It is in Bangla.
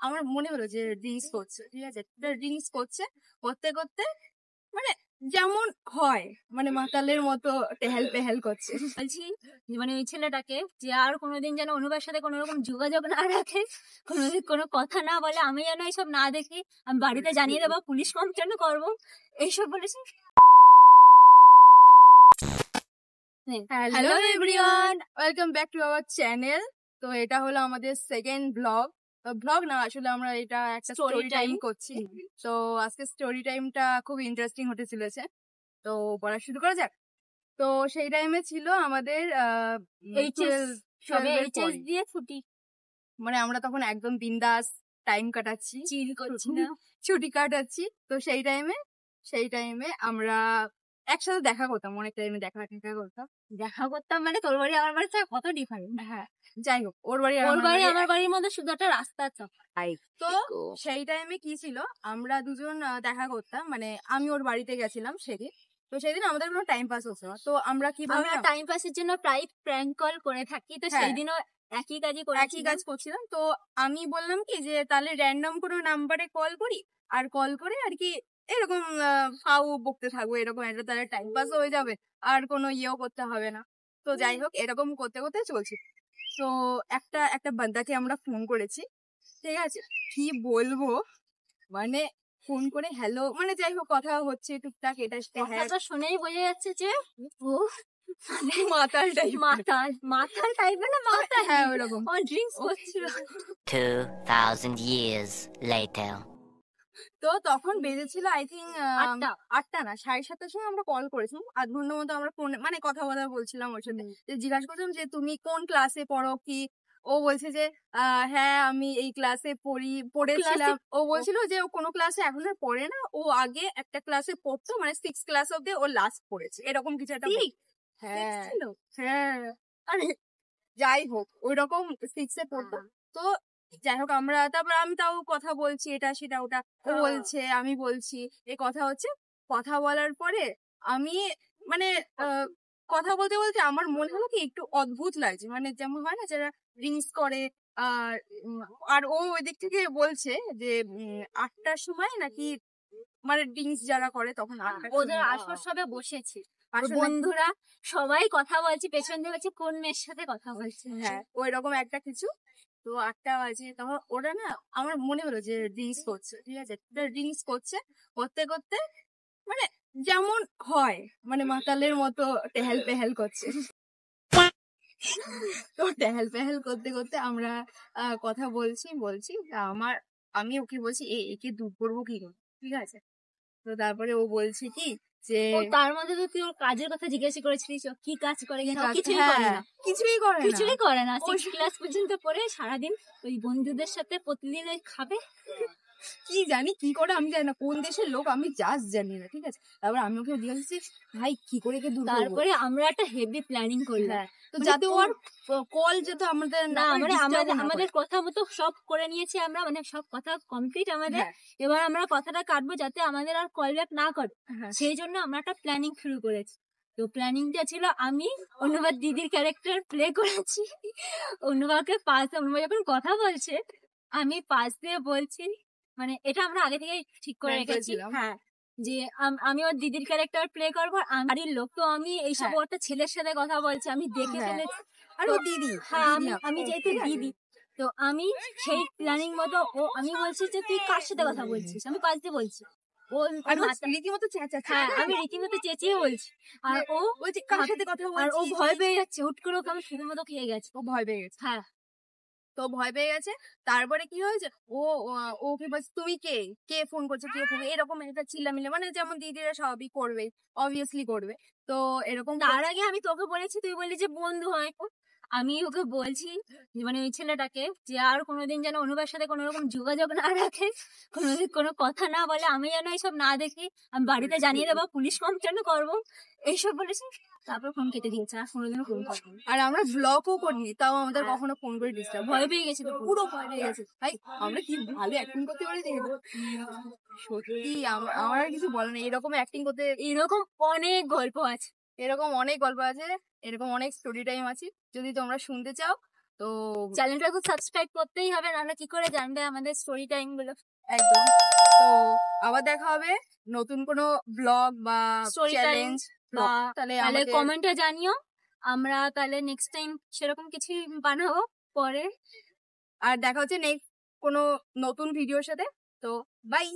আমার মনে হলো যে ড্রিঙ্কস করছে, ঠিক আছে, ড্রিঙ্কস করছে, করতে করতে মানে যেমন হয় মানে মাতালের মতো টেহেল পেহেল করছে। বলছি মানে ওই ছেলেটাকে যে আর কোনোদিন যেন অনুভবের সাথে কোনো রকম যোগাযোগ না রাখে, কোনোদিন কোনো কথা না বলে, আমি যেন এইসব না দেখি, আমি বাড়িতে জানিয়ে দেবো, পুলিশ কমপ্লেন করবো, এইসব বলেছি। Hello everyone, welcome back to our channel. তো এটা হলো আমাদের সেকেন্ড ব্লগ না, আসলে আমরা এটা একটা স্টোরি টাইম করছি। তো আজকে স্টোরি টাইমটা খুব ইন্টারেস্টিং হতে চলেছে, তো পড়া শুরু করা যাক। তো সেই টাইমে ছিল আমাদের এইচএস দিয়ে ছুটি, মানে আমরা তখন একদম বিন্দাস টাইম কাটাচ্ছি, চিল করছি না, ছুটি কাটাচ্ছি। তো সেই টাইমে আমরা একসাথে দেখা করতাম, অনেক টাইমে দেখা করতাম। মানে তোর বাড়ি আমার বাড়ি থেকে কত ডিফারেন্ট। হ্যাঁ, যাই হোক, ওর বাড়ি আমার বাড়ির মধ্যে শুধু একটা রাস্তা আছে। তো সেই টাইমে কি ছিল, আমরা দুজন দেখা করতাম, মানে আমি ওর বাড়িতে গেছিলাম সেদিন। তো সেদিন আমাদের কোনো টাইম পাস হচ্ছে না, তো আমরা টাইম পাসের জন্য প্রায় প্র্যাঙ্ক কল করে থাকি। তো সেই দিনও একই কাজ করছিলাম। তো আমি বললাম কি যে তাহলে র্যান্ডম কোনো নাম্বারে কল করি, আর কল করে আর কি এরকম ফাউ বকতে থাকবো, এরকম একটা তাহলে টাইম পাসও হয়ে যাবে আর কোনো ইয়েও করতে হবে না। তো যাই হোক, এরকম করতে করতে চলছি। তো একটা বান্দাকে আমরা ফোন করেছি, ঠিক আছে, কি বলবো, মানে ফোন করে হ্যালো, মানে যাই হোক কথা হচ্ছে টুকটাক, এটা কথাটা শুনেই বোঝা যাচ্ছে যে মাতাল টাইপের না, মাতাল, হ্যাঁ ওরকম ড্রিঙ্কস করছিল। 2000 years later. তো তখন বেজেছিল আই থিঙ্ক 8টা না 7:30টার সময় আমরা কল করেছিলাম। 8 ঘন্টার মতো আমরা ফোনে মানে কথা বলছিলাম ওর সাথে, জিজ্ঞাসা করছিলাম যে তুমি কোন ক্লাসে পড়ো কি। ও বলছে যে হ্যাঁ আমি এই ক্লাসে পড়েছিলাম। ও বলছিল যে ও কোনো ক্লাসে এখন আর পড়ে না, ও আগে একটা ক্লাসে পড়তো, মানে 6 ক্লাস অব্দি ও লাস্ট পড়েছে, এরকম কিছু একটা। হ্যাঁ আরে যাই হোক, ওই রকম 6-এ পড়তো। তো যাই হোক, তারপর আমি তাও কথা বলছি, এটা সেটা ওটা, ও বলছে আমি বলছি, এই কথা হচ্ছে। কথা বলার পরে আমি মানে কথা বলতে বলতে আমার মনে হলো কি একটু অদ্ভুত লাগছে, মানে যেমন হয় না যারা ড্রিঙ্কস করে, আর আর ও ওই দিক থেকে বলছে যে 8টার সময় নাকি, মানে ড্রিঙ্কস যারা করে তখন ওদের আসর সবে বসেছে, বন্ধুরা সবাই কথা বলছে, পেছন দিয়ে বলছে কোন মেয়ের সাথে কথা বলছে। হ্যাঁ ওই রকম একটা কিছু। তো 8টা বাজে, তখন ওরা না, আমার মনে হলো যে ড্রিঙ্কস করছে, ঠিক আছে, ড্রিঙ্কস করছে, করতে করতে মানে যেমন হয় মানে মাতালের মতো টেহেল পেহেল করছে। তো টেহেল পেহেল করতে করতে আমরা কথা বলছি, আমি ওকে বলছি একে দূর করবো কি করে, ঠিক আছে। তো তারপরে ও বলছে কি যে তার মধ্যে তো তুই ওর কাজের কথা জিজ্ঞাসা করেছিলিস, কি কাজ করে, কিছুই করে না 6 ক্লাস পর্যন্ত পড়ে সারাদিন ওই বন্ধুদের সাথে প্রতিদিন খাবে, কি জানি কি করে, আমি জানি না কোন দেশের লোক, আমি জাস্ট জানি না, ঠিক আছে। তারপর আমি ওকে জিজ্ঞাসা ভাই কি করে কে দূর করবো। তারপরে আমরা একটা হেভি প্ল্যানিং করলাম, তো যাতে ওর কল যাতে আমাদের না, মানে আমাদের কথা মতো সব করে নিয়েছি আমরা, মানে সব কথা কমপ্লিট আমাদের। এবার আমরা কথাটা কাটবো যাতে আমাদের আর কল ব্যাক না করে, সেই জন্য আমরা একটা প্ল্যানিং শুরু করেছি। তো প্ল্যানিংটা ছিল, আমি অনুবাদ দিদির ক্যারেক্টার প্লে করেছি, অনুবাদকে অনুবাদ যখন কথা বলছে আমি পাশ দিয়ে বলছি, মানে এটা আমরা আগে থেকে ঠিক করে রেখেছি, হ্যাঁ, যে আমি ওর দিদির ক্যারেক্টার প্লে করবো, বাড়ির লোক তো আমি এইসব একটা ছেলের সাথে কথা বলছি আমি দেখে ফেলেছি, আর ও দিদি, হ্যাঁ আমি যেহেতু দিদি, তো আমি সেই প্ল্যানিং মতো আমি বলছি যে তুই কার সাথে কথা বলছিস, আমি পাশ দিয়ে বলছি, রীতিমতো আমি রীতিমতো চেঁচিয়ে বলছি, আর ও বলছে কার সাথে কথা বলছিস, আর ও ভয় পেয়ে যাচ্ছে, হুট করে ওকে আমি শুধু মতো খেয়ে গেছে, ও ভয় পেয়ে গেছে। হ্যাঁ, তো ভয় পেয়ে গেছে। তারপরে কি হয়েছে, ওকে বলছে তুমি কে ফোন করছে, এরকম একটা চিল্লামিল্লা, মানে যেমন দিদিরা স্বাভাবিক করবে, অবভিয়াসলি করবে। তো এরকম তার আগে আমি তোকে বলেছি, তুই বললি যে বন্ধু হয়, আমি ওকে বলছি মানে ওই ছেলেটাকে যে আর কোনোদিন যেন অনুভবের সাথে কোনো রকম যোগাযোগ না রাখে, কোনোদিন কোনো কথা না বলে, আমি যেন এইসব না দেখি, আমি বাড়িতে জানিয়ে দেবো, পুলিশ কমপ্লেন করবো, এইসব বলেছি। তারপর ফোন কেটে দিয়েছে, আর কোনোদিনও ফোন করবো। আর আমরা ব্লকও করিনি, তাও আমাদের কখনো ফোন করে ডিস্টার্ব, ভয় পেয়ে গেছি, তো পুরো ভয় পেয়ে গেছে। ভাই আমরা কি ভালো অ্যাক্টিং করতে পারি, সত্যি আমার আর কিছু বলে না, এরকম অ্যাক্টিং করতে, এরকম অনেক গল্প আছে, এরকম অনেক স্টোরি টাইম আছে, যদি তোমরা শুনতে চাও তো চ্যানেলটা তো সাবস্ক্রাইব করতেই হবে, নাহলে কি করে জানবে আমাদের স্টোরি টাইম গুলো। একদম। তো আবার দেখা হবে নতুন কোনো ব্লগ বা Story time চ্যালেঞ্জ বা তাহলে তাহলে আমাদের কমেন্টে জানিও, আমরা তাহলে নেক্সট টাইম সেরকম কিছু বানাবো পরে। আর দেখা হচ্ছে নেক্সট কোনো নতুন ভিডিওর সাথে। তো বাই।